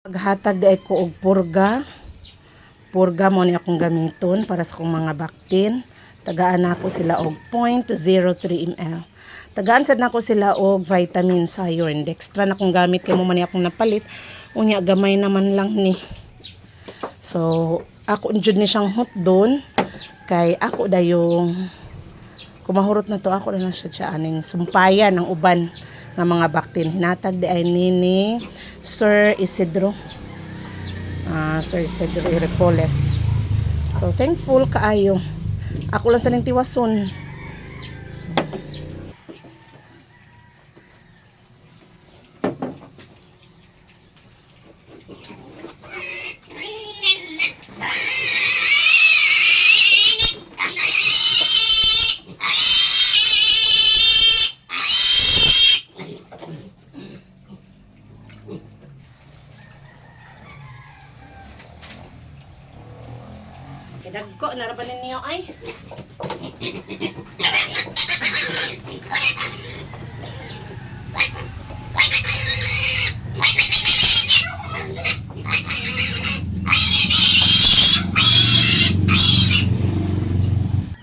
Paghatag di ko og purga. Purga mo ni akong gamiton para sa akong mga baktin. Tagaan nako sila og 0.03 ml. Tagaan sad nako sila og vitamins iron. Extra na akong gamit kay mo man ni akong napalit. Unya gamay naman lang ni. So ako jud ni siyang hotdon kay ako dayong kumahurot na to ako na siya aning sumpayan ng uban nga mga baktin. Hinatag di ay ni Sir Isidro. Sir Isidro Irepoles. So thankful kaayo. Ako lang sa ning tiwason. Dagko na raban ninyo ay.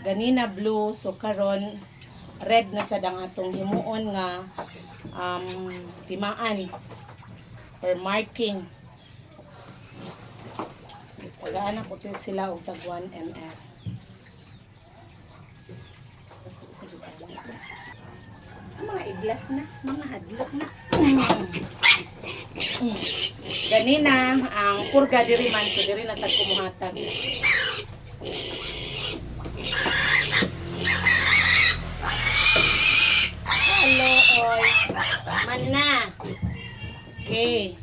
Ganina blue, so karon red na sad ang atong himuon nga timaan or marking. Tagaan ako sila og tag 1 ml. Mga iglas na, mga hadlok na. Ganina ang purga diri man so diri na sad kumuhatag. Hello oy. Man na. Okay.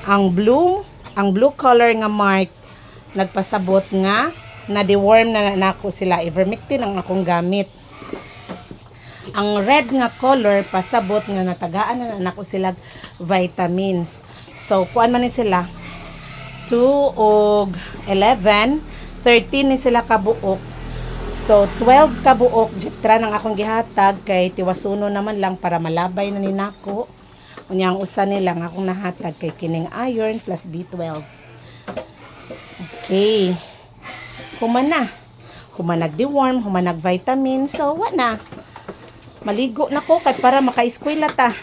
Ang blue color nga mark nagpasabot nga na deworm na nako sila. Ivermectin ang akong gamit. Ang red nga color pasabot nga natagaan na nako sila vitamins. So kuan man ni sila 2 og 11, 13 ni sila kabuok. So 12 kabuok jitra nang akong gihatag kay tiwasuno naman lang para malabay na ni nako. Unya ang usa nila nga akong nahatag kay kining iron plus B12. Okay. Human nag-deworm, human nag-vitamin. So, wa na. Maligo na ko kay para maka-eskwela ta.